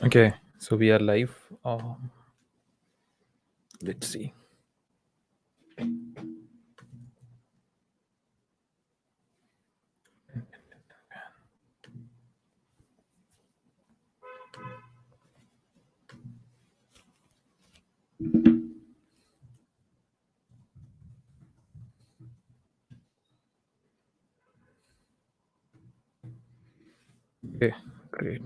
Okay, so we are live. Let's see. Okay, great.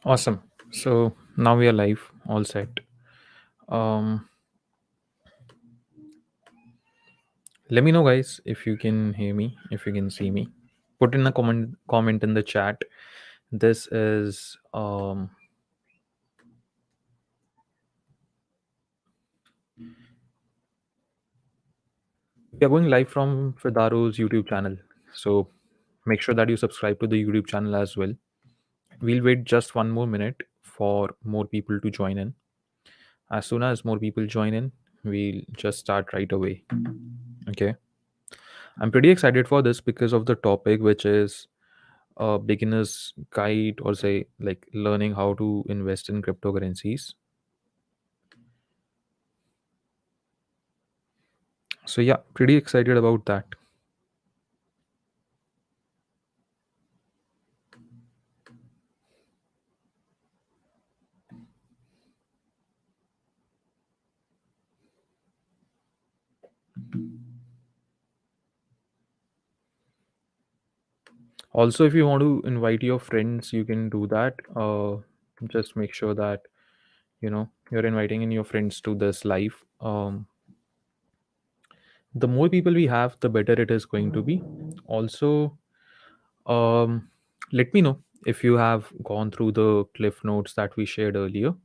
Awesome. So now we are live, all set. Um, Let me know, guys, if you can hear me, if you can see me. Put in a comment in the chat. This is we are going live from Fidaro's YouTube channel. So make sure that you subscribe to the YouTube channel as well. We'll wait just 1 more minute for more people to join in. As soon as more people join in, we'll just start right away. Okay. I'm pretty excited for this because of the topic, which is a beginner's guide, or say like learning how to invest in cryptocurrencies. So yeah, pretty excited about that. Also, if you want to invite your friends, you can do that. Just make sure that you're inviting in your friends to this live. The more people we have, the better it is going to be. Also, um, let me know if you have gone through the cliff notes that we shared earlier.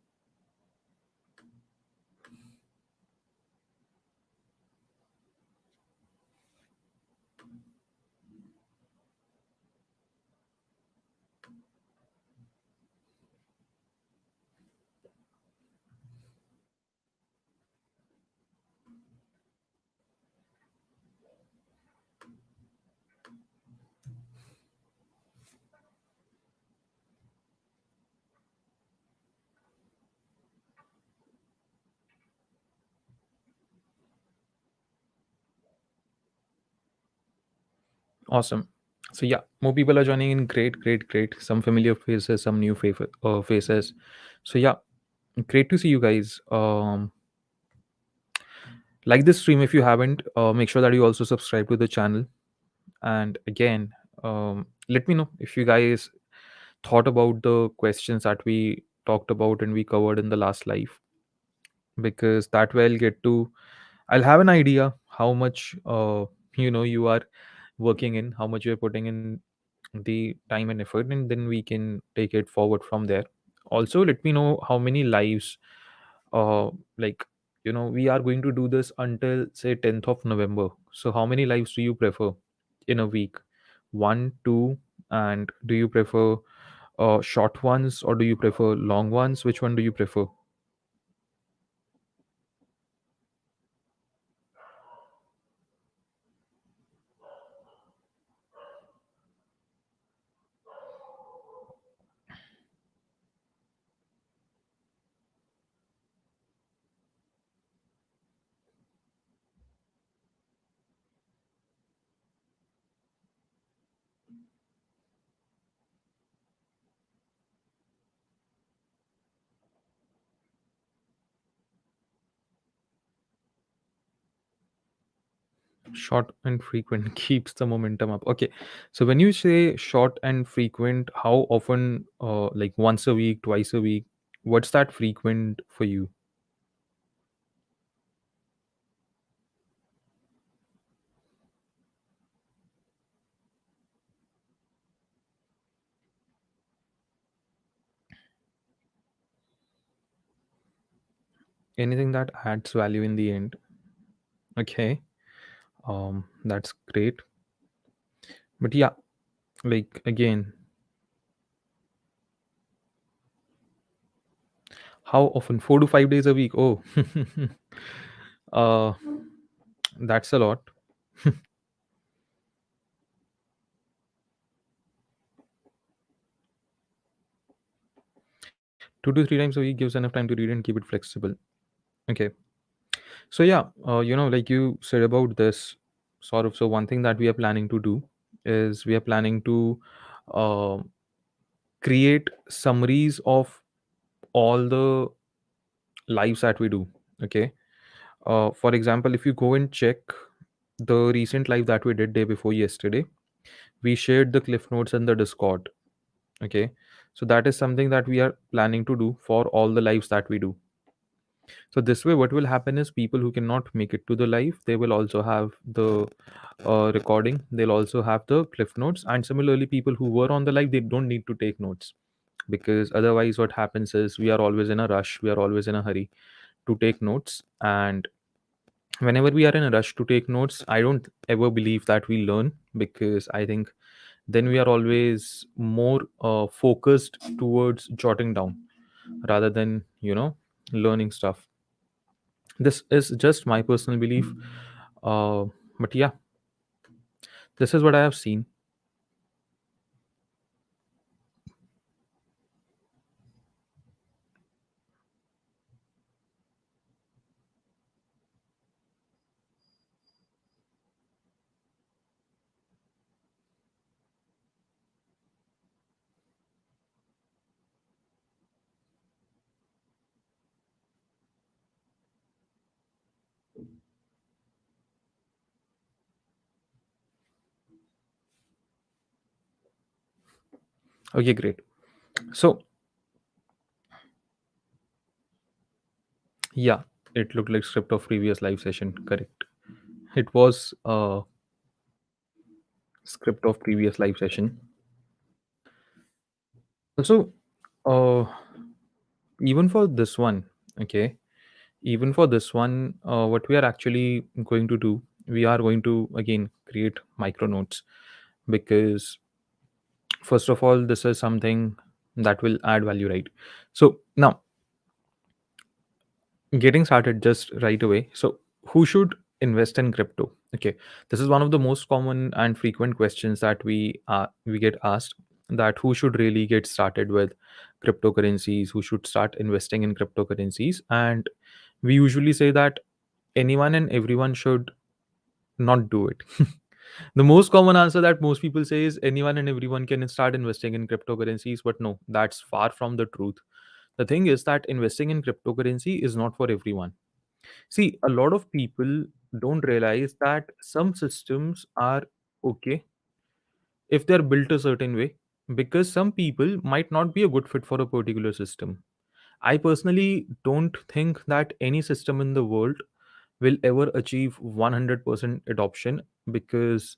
Awesome. So yeah, more people are joining in. Great, great, great. Some familiar faces, some new faces. So yeah, great to see you guys. Like this stream if you haven't. Make sure that you also subscribe to the channel. And again, let me know if you guys thought about the questions that we talked about and we covered in the last live, because that way I'll have an idea how much you are working in, how much you're putting in the time and effort, and then we can take it forward from there. Also, let me know how many lives, uh like we are going to do this until say 10th of November. So how many lives do you prefer in a week? One, two, and do you prefer short ones or do you prefer long ones? Which one do you prefer? Short and frequent keeps the momentum up. Okay. So when you say short and frequent, how often, like once a week, twice a week, what's that frequent for you? Anything that adds value in the end. Okay. That's great. But yeah, like again, how often? 4 to 5 days a week. Oh, uh, that's a lot. 2 to 3 times a week gives enough time to read and keep it flexible. Okay. So yeah, like you said about this sort of. So one thing that we are planning to do is we are planning to uh, create summaries of all the lives that we do. Okay. For example, if you go and check the recent live that we did day before yesterday, we shared the cliff notes in the Discord. Okay. So that is something that we are planning to do for all the lives that we do. So this way, what will happen is people who cannot make it to the live, they will also have the recording. They'll also have the cliff notes, and similarly, people who were on the live, they don't need to take notes, because otherwise, what happens is we are always in a rush. We are always in a hurry to take notes, and whenever we are in a rush to take notes, I don't ever believe that we learn, because I think then we are always more focused towards jotting down rather than learning stuff. This is just my personal belief. uh, but yeah, this is what I have seen. Okay, great. So yeah, it looked like script of previous live session. Correct. It was script of previous live session. Also, uh, even for this one, okay, even for this one, what we are actually going to do, we are going to again create micro notes, because first of all, this is something that will add value, right? So now, getting started just right away. So, who should invest in crypto? Okay, this is one of the most common and frequent questions that we get asked. That who should really get started with cryptocurrencies? Who should start investing in cryptocurrencies? And we usually say that anyone and everyone should not do it. The most common answer that most people say is anyone and everyone can start investing in cryptocurrencies, but no, that's far from the truth. The thing is that investing in cryptocurrency is not for everyone. See, a lot of people don't realize that some systems are okay if they're built a certain way, because some people might not be a good fit for a particular system. I personally don't think that any system in the world will ever achieve 100% adoption, because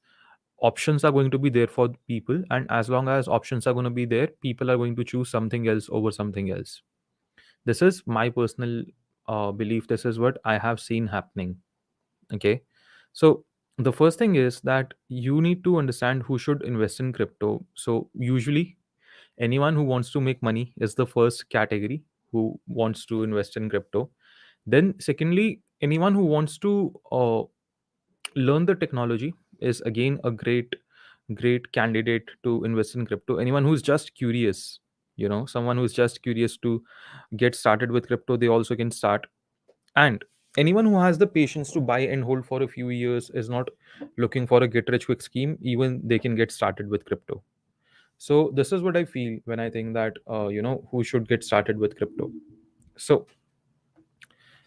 options are going to be there for people, and as long as options are going to be there, people are going to choose something else over something else. This is my personal belief. This is what I have seen happening. Okay. So the first thing is that you need to understand who should invest in crypto. So usually anyone who wants to make money is the first category who wants to invest in crypto. Then secondly, anyone who wants to learn the technology is again a great candidate to invest in crypto. Anyone who's just curious, someone who's just curious to get started with crypto, they also can start. And anyone who has the patience to buy and hold for a few years, is not looking for a get rich quick scheme, even they can get started with crypto. So this is what I feel when I think that who should get started with crypto. So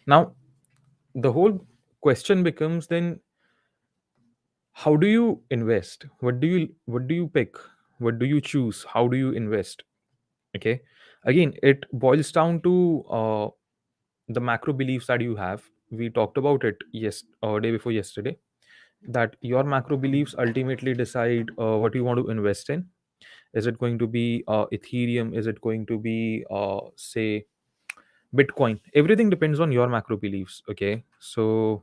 now the whole question becomes then, How do you invest? What do you pick? What do you choose? How do you invest? Okay, again, it boils down to the macro beliefs that you have. We talked about it day before yesterday, that your macro beliefs ultimately decide what you want to invest in. Is it going to be Ethereum? Is it going to be say Bitcoin? Everything depends on your macro beliefs. Okay, so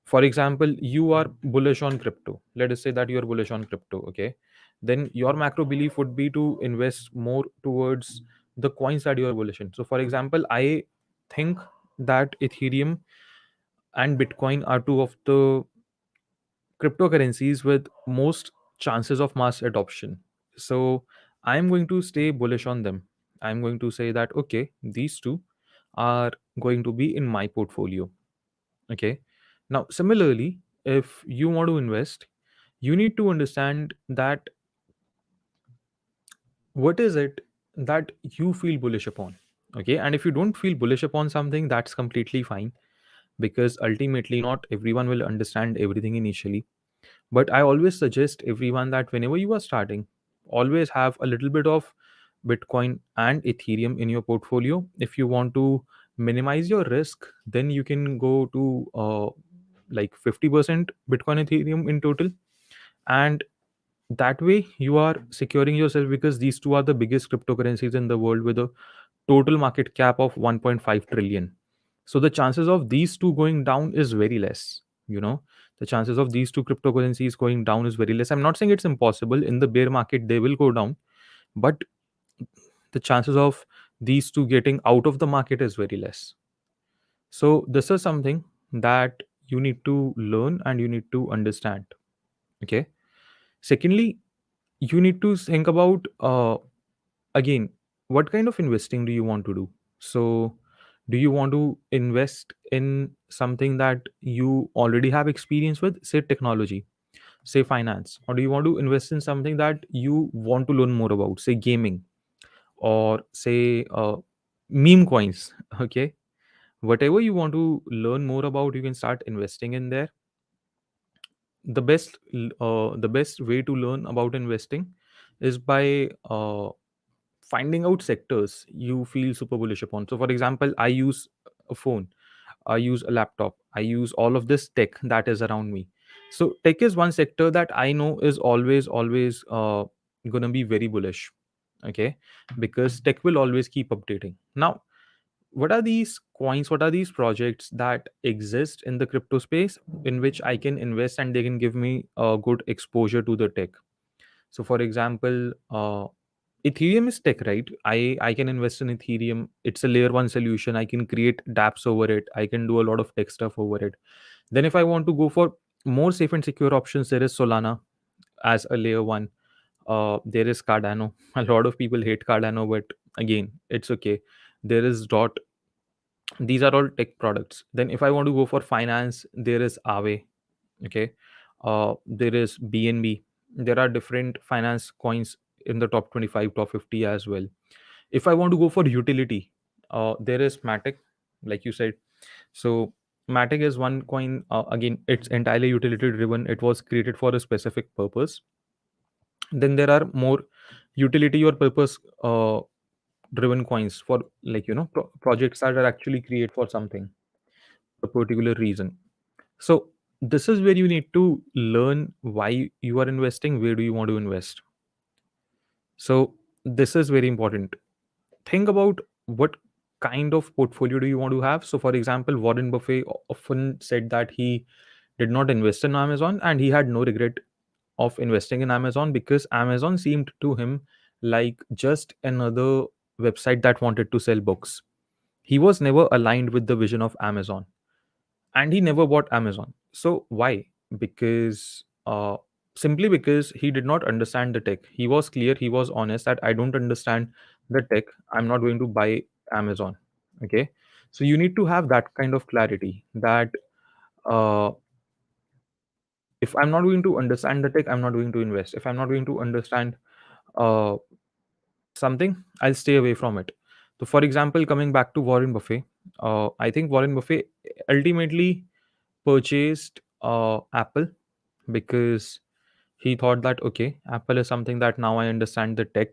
for example, you are bullish on crypto. Let us say that you are bullish on crypto. Okay, then your macro belief would be to invest more towards the coins that you are bullish in. So for example, I think that Ethereum and Bitcoin are two of the cryptocurrencies with most chances of mass adoption. So I'm going to stay bullish on them. I'm going to say that okay, these two are going to be in my portfolio. Okay. Now, similarly, if you want to invest, you need to understand that what is it that you feel bullish upon. Okay. And if you don't feel bullish upon something, that's completely fine, because ultimately not everyone will understand everything initially. But I always suggest everyone that whenever you are starting, always have a little bit of Bitcoin and Ethereum in your portfolio. If you want to minimize your risk, then you can go to like 50% Bitcoin Ethereum in total. And that way you are securing yourself, because these two are the biggest cryptocurrencies in the world with a total market cap of 1.5 trillion. So the chances of these two going down is very less. You know, the chances of these two cryptocurrencies going down is very less. I'm not saying it's impossible. In the bear market, they will go down, but the chances of these two getting out of the market is very less. So this is something that you need to learn and you need to understand. Okay. Secondly, you need to think about again, what kind of investing do you want to do? So do you want to invest in something that you already have experience with, say technology, say finance, or do you want to invest in something that you want to learn more about, say gaming, or say meme coins? Okay, whatever you want to learn more about, you can start investing in there. The best way to learn about investing is by finding out sectors you feel super bullish upon. So for example, I use a phone, I use a laptop, I use all of this tech that is around me. So tech is one sector that I know is always going to be very bullish. Okay, because tech will always keep updating. Now, what are these coins, what are these projects that exist in the crypto space in which I can invest and they can give me a good exposure to the tech? So for example, Ethereum is tech, right? I can invest in Ethereum. It's a layer one solution. I can create dApps over it. I can do a lot of tech stuff over it. Then if I want to go for more safe and secure options, there is Solana as a layer one. There is Cardano. A lot of people hate Cardano, but again, it's okay. There is Dot. These are all tech products. Then if I want to go for finance, there is Aave. Okay, there is BNB. There are different finance coins in the top 25, top 50 as well. If I want to go for utility, there is Matic, like you said. So Matic is one coin. Again, it's entirely utility driven. It was created for a specific purpose. Then there are more utility or purpose driven coins for, like, projects that are actually created for something, a particular reason. So this is where you need to learn why you are investing, where do you want to invest. So this is very important. Think about what kind of portfolio do you want to have. So for example, Warren Buffett often said that he did not invest in Amazon and he had no regret of investing in Amazon, because Amazon seemed to him like just another website that wanted to sell books. He was never aligned with the vision of Amazon, and he never bought Amazon. So why? Because simply because he did not understand the tech. He was clear, he was honest that I don't understand the tech. I'm not going to buy Amazon. Okay, so you need to have that kind of clarity that uh, if I'm not going to understand the tech, I'm not going to invest. If I'm not going to understand uh, something, I'll stay away from it. So for example, coming back to Warren Buffett, I think Warren Buffett ultimately purchased Apple because he thought that, okay, Apple is something that now I understand the tech,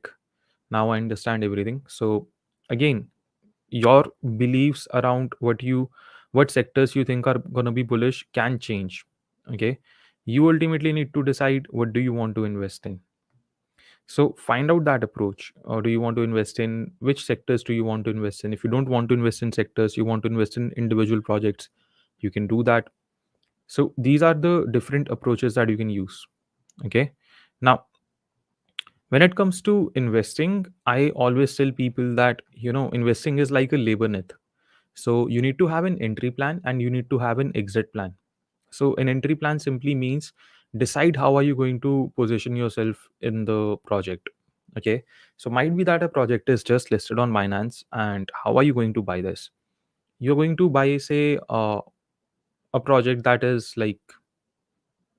now I understand everything. So again, your beliefs around what sectors you think are going to be bullish can change. Okay, you ultimately need to decide what do you want to invest in. So find out that approach. Or do you want to invest in which sectors do you want to invest in? If you don't want to invest in sectors, you want to invest in individual projects, you can do that. So these are the different approaches that you can use. Okay. Now, when it comes to investing, I always tell people that, investing is like a labor net. So you need to have an entry plan and you need to have an exit plan. So an entry plan simply means decide how are you going to position yourself in the project. Okay. So might be that a project is just listed on Binance, and how are you going to buy this? You're going to buy, say, a project that is like,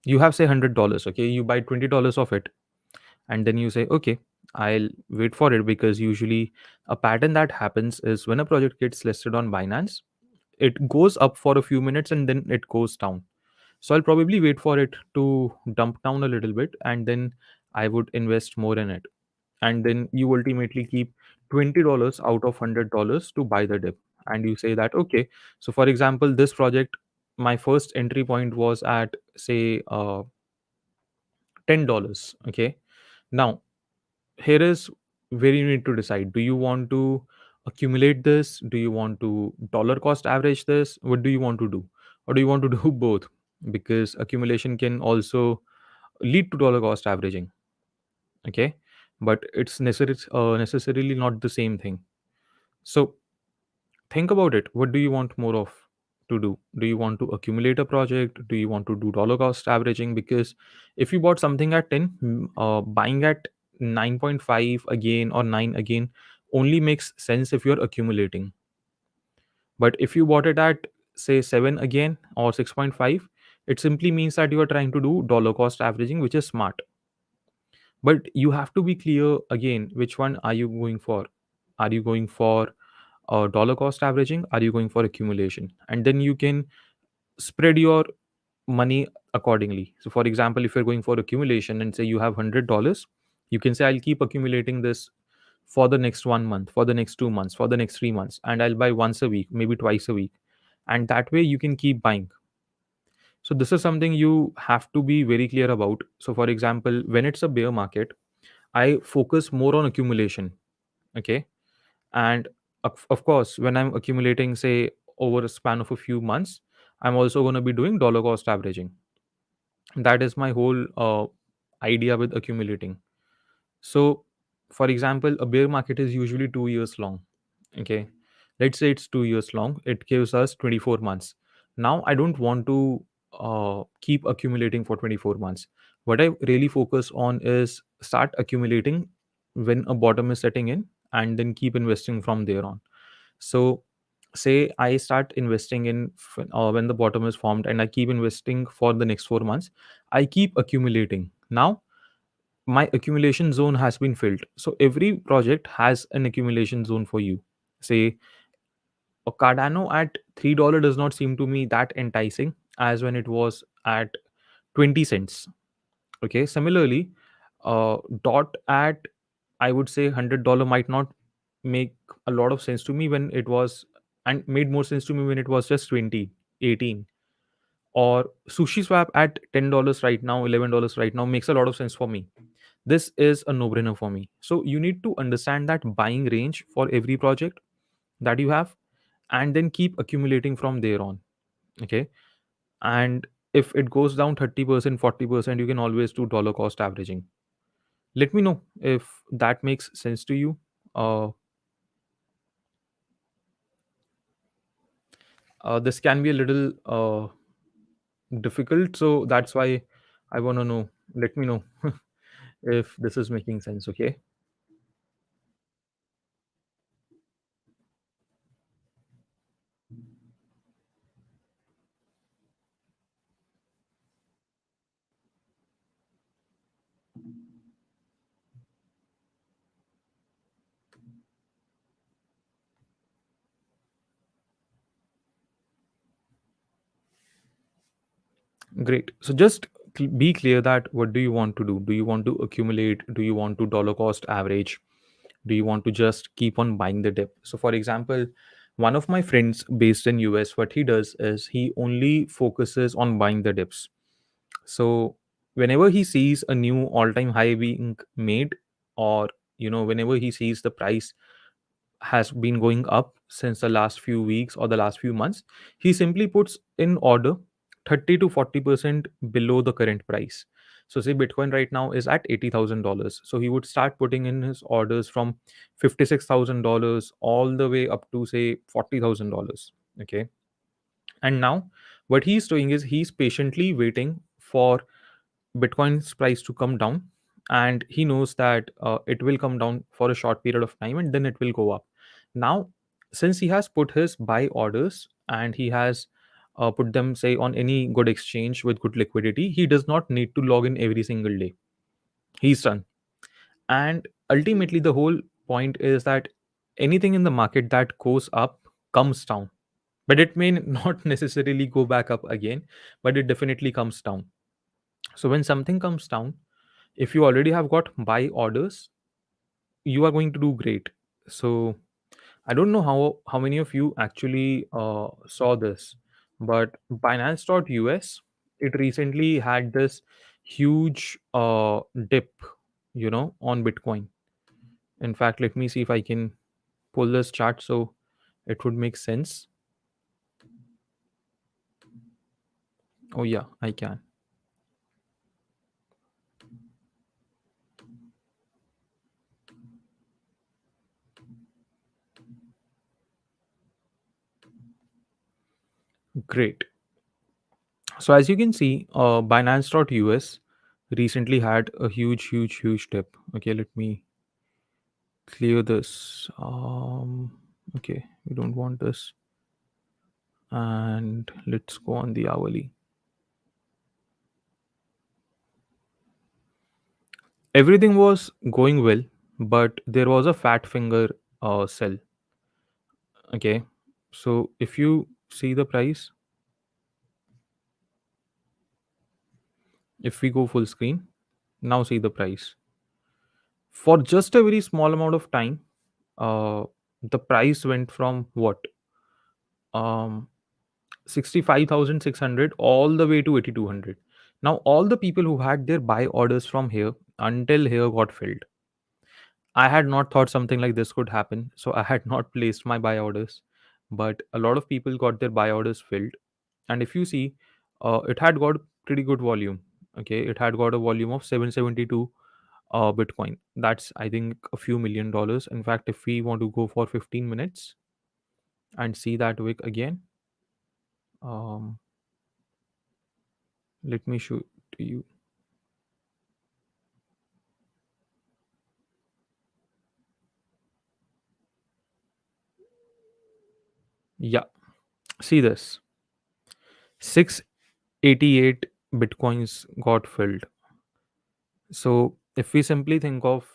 you have say $100. Okay. You buy $20 of it, and then you say, okay, I'll wait for it, because usually a pattern that happens is when a project gets listed on Binance, it goes up for a few minutes and then it goes down. So I'll probably wait for it to dump down a little bit, and then I would invest more in it. And then you ultimately keep $20 out of $100 to buy the dip. And you say that, okay, so for example, this project, my first entry point was at, say, $10. Okay. Now, here is where you need to decide. Do you want to accumulate this? Do you want to dollar cost average this? What do you want to do? Or do you want to do both? Because accumulation can also lead to dollar cost averaging. Okay. But it's necessarily not the same thing. So think about it. What do you want more of to do? Do you want to accumulate a project? Do you want to do dollar cost averaging? Because if you bought something at 10, buying at 9.5 again or 9 again only makes sense if you're accumulating. But if you bought it at, say, 7 again or 6.5, it simply means that you are trying to do dollar cost averaging, which is smart. But you have to be clear again, which one are you going for? Are you going for dollar cost averaging? Are you going for accumulation? And then you can spread your money accordingly. So for example, if you're going for accumulation and say you have $100, you can say I'll keep accumulating this for the next 1 month, for the next 2 months, for the next 3 months, and I'll buy once a week, maybe twice a week. And that way you can keep buying. So this is something you have to be very clear about. So for example, when it's a bear market, I focus more on accumulation. Okay. And of course, when I'm accumulating, say, over a span of a few months, I'm also going to be doing dollar cost averaging. That is my whole idea with accumulating. So for example, a bear market is usually 2 years long. Okay, let's say it's 2 years long, it gives us 24 months. Now I don't want to keep accumulating for 24 months. What I really focus on is start accumulating when a bottom is setting in, and then keep investing from there on. So say I start investing in when the bottom is formed, and I keep investing for the next 4 months. I keep accumulating. Now my accumulation zone has been filled. So every project has an accumulation zone for you. Say a Cardano at $3 does not seem to me that enticing as when it was at 20 cents. Okay. Similarly, dot at, I would say, $100 might not make a lot of sense to me when it was, and made more sense to me when it was just 20, 18. Or sushi swap at $10 right now, $11 right now makes a lot of sense for me. This is a no brainer for me. So you need to understand that buying range for every project that you have, and then keep accumulating from there on. Okay. And if it goes down 30%, 40%, you can always do dollar cost averaging. Let me know if that makes sense to you. uh, this can be a little difficult, so that's why I want to know. Let me know if this is making sense. Okay. Great. So just be clear that what do you want to do. Do you want to accumulate? Do you want to dollar cost average? Do you want to just keep on buying the dip? So for example, one of my friends based in US, what he does is he only focuses on buying the dips. So whenever he sees a new all-time high being made, or whenever he sees the price has been going up since the last few weeks or the last few months, he simply puts in order 30 to 40% below the current price. So, say Bitcoin right now is at $80,000. So, he would start putting in his orders from $56,000 all the way up to, say, $40,000. Okay. And now, what he's doing is he's patiently waiting for Bitcoin's price to come down, and he knows that it will come down for a short period of time and then it will go up. Now, since he has put his buy orders and he has put them, say, on any good exchange with good liquidity, he does not need to log in every single day. He's done. And ultimately, the whole point is that anything in the market that goes up comes down, but it may not necessarily go back up again, but it definitely comes down. So when something comes down, if you already have got buy orders, you are going to do great. So I don't know how many of you actually saw this, but Binance.us, it recently had this huge dip, on Bitcoin. In fact, let me see if I can pull this chart so it would make sense. Oh yeah, I can. Great. So as you can see, Binance.us recently had a huge dip. Okay, let me clear this. Okay, we don't want this. And let's go on the hourly. Everything was going well, but there was a fat finger sell. Okay, so if you see the price, if we go full screen, now see the price. For just a very small amount of time, uh, the price went from what? Um, 65,600 all the way to 8,200. Now, all the people who had their buy orders from here until here got filled. I had not thought something like this could happen, so I had not placed my buy orders. But a lot of people got their buy orders filled. And if you see, it had got pretty good volume. Okay, it had got a volume of 772 Bitcoin. That's, I think, a few $1 million. In fact, if we want to go for 15 minutes and see that wick again, um, let me show to you. Yeah, see this 688 Bitcoins got filled. So if we simply think of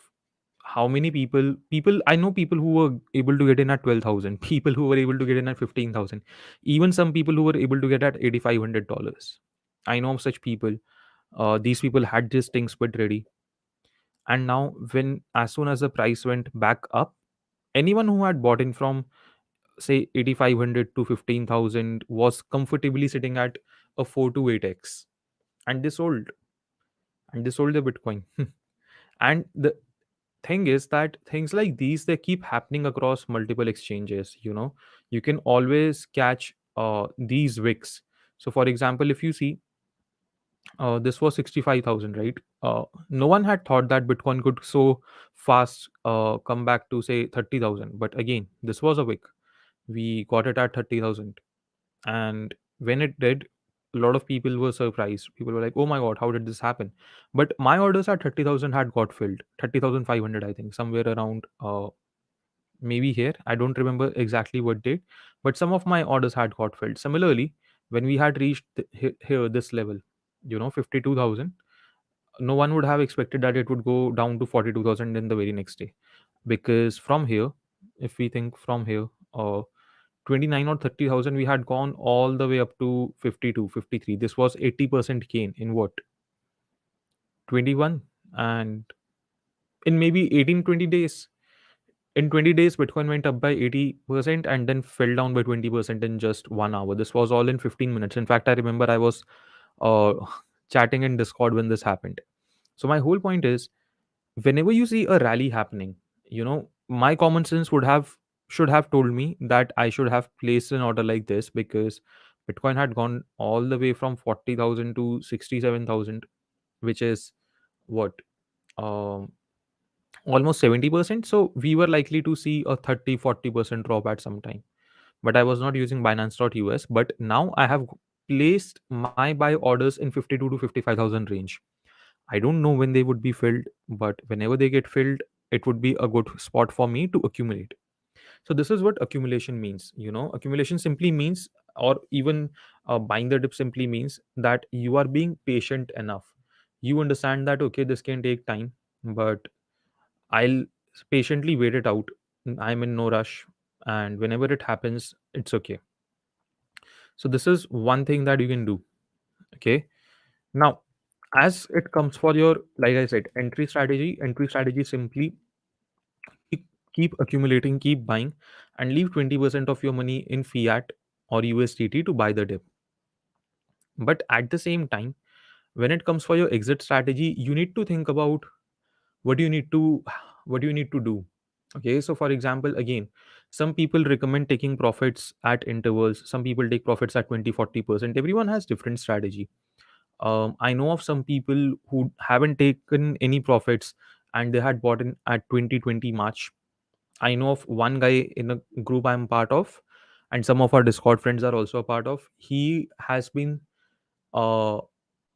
how many people I know, people who were able to get in at 12,000, people who were able to get in at 15,000, even some people who were able to get at $8,500. I know of such people. These people had these things but ready, and now when as soon as the price went back up, anyone who had bought in from, say, 8,500 to 15,000 was comfortably sitting at a 4 to 8x, and they sold the Bitcoin. And the thing is that things like these, they keep happening across multiple exchanges. You can always catch these wicks. So for example, if you see, this was 65,000, right? No one had thought that Bitcoin could so fast come back to, say, 30,000, but again, this was a wick. We got it at 30,000, and when it did, a lot of people were surprised. People were like, oh my god, how did this happen? But my orders at 30,000 had got filled. 30,500, I think, somewhere around, maybe here, I don't remember exactly what date, but some of my orders had got filled. Similarly, when we had reached here this level, 52,000, no one would have expected that it would go down to 42,000 in the very next day. Because from here, if we think from here, 29 or 30,000, we had gone all the way up to 52, 53. This was 80% gain in what? 21, and in maybe 18 20 days, in 20 days bitcoin went up by 80% and then fell down by 20% in just 1 hour. This was all in 15 minutes. In fact, I remember I was uh, chatting in Discord when this happened. So my whole point is, whenever you see a rally happening, my common sense would have should have told me that I should have placed an order like this, because bitcoin had gone all the way from 40,000 to 67,000, which is what, um, almost 70%. So we were likely to see a 30-40% drop at some time. But I was not using binance.us, but now I have placed my buy orders in 52 to 55,000 range. I don't know when they would be filled, but whenever they get filled, it would be a good spot for me to accumulate. So this is what accumulation means. Accumulation simply means, or even buying the dip simply means that you are being patient enough. You understand that okay, this can take time, but I'll patiently wait it out. I'm in no rush, and whenever it happens, it's okay. So this is one thing that you can do. Okay. Now, as it comes for your, like I said, entry strategy simply keep, keep accumulating, keep buying, and leave 20% of your money in fiat or USDT to buy the dip. But at the same time, when it comes for your exit strategy, you need to think about what do you need to what do you need to do. Okay, so for example, again, some people recommend taking profits at intervals, some people take profits at 20-40%. Everyone has different strategy. I know of some people who haven't taken any profits and they had bought in at 2020 March. I know of one guy in a group I'm part of, and some of our Discord friends are also a part of. Uh,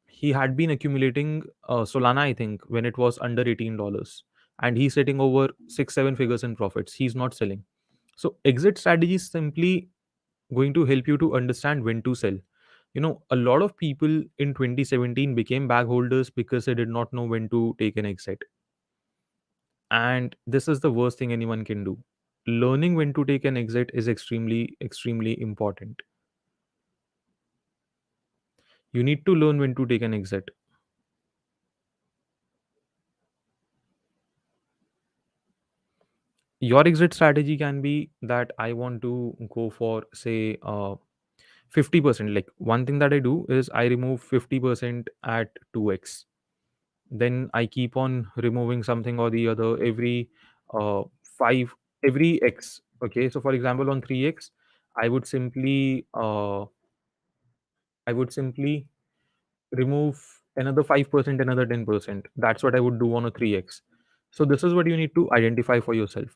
he had been accumulating Solana, I think, when it was under $18, and he's sitting over 6-7 figures in profits. He's not selling. So exit strategy is simply going to help you to understand when to sell. A lot of people in 2017 became bag holders because they did not know when to take an exit. And this is the worst thing anyone can do. Learning when to take an exit is extremely, extremely important. You need to learn when to take an exit. Your exit strategy can be that I want to go for, say, 50%. Like, one thing that I do is I remove 50% at 2x. Then I keep on removing something or the other every 5, every x. Okay, so for example, on 3x, I would simply remove another 5%, another 10%. That's what I would do on a 3x. So this is what you need to identify for yourself.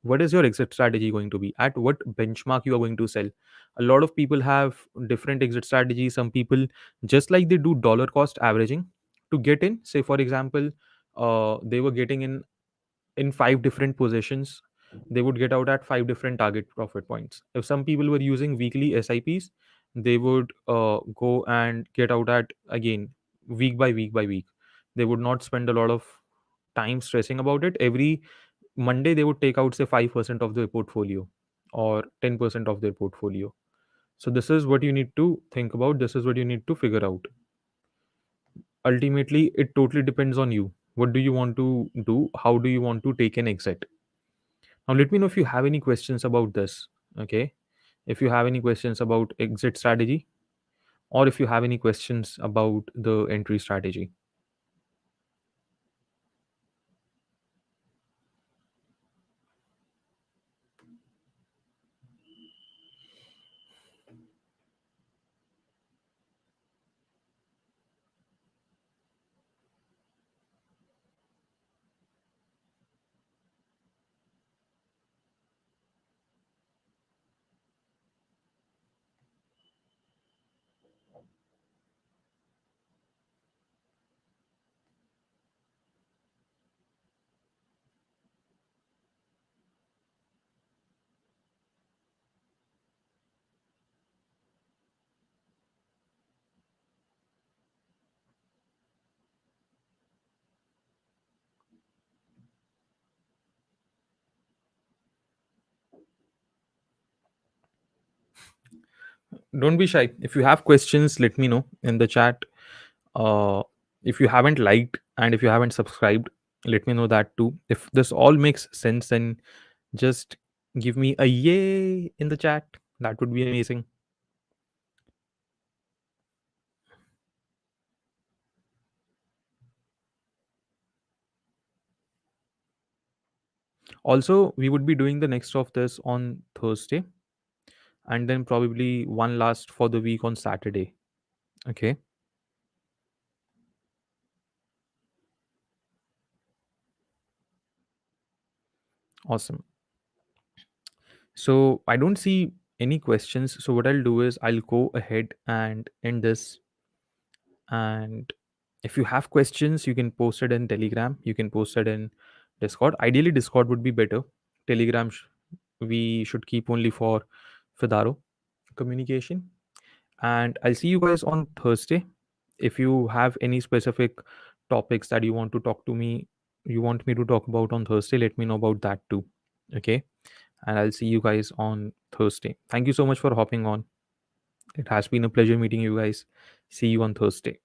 What is your exit strategy going to be? At what benchmark you are going to sell? A lot of people have different exit strategies. Some people, just like they do dollar cost averaging to get in, say for example, they were getting in 5 different positions, they would get out at 5 different target profit points. If some people were using weekly SIPs, they would go and get out at, again, week by week by week. They would not spend a lot of time stressing about it. Every Monday they would take out, say, 5% of their portfolio or 10% of their portfolio. So this is what you need to think about. This is what you need to figure out. Ultimately, it totally depends on you. What do you want to do? How do you want to take an exit? Now, let me know if you have any questions about this. Okay. If you have any questions about exit strategy, or if you have any questions about the entry strategy. Don't be shy. If you have questions, let me know in the chat. Uh, If you haven't liked and if you haven't subscribed, let me know that too. If this all makes sense, then just give me a yay in the chat. That would be amazing. Also, we would be doing the next of this on Thursday, and then probably one last for the week on Saturday. Okay, awesome. So I don't see any questions. So what I'll do is I'll go ahead and end this. And if you have questions, you can post it in Telegram. You can post it in Discord. Ideally, Discord would be better. Telegram, we should keep only for Fedaro communication. And I'll see you guys on Thursday. If you have any specific topics that you want to talk to me, you want me to talk about on Thursday, let me know about that too. Okay. And I'll see you guys on Thursday. Thank you so much for hopping on. It has been a pleasure meeting you guys. See you on Thursday.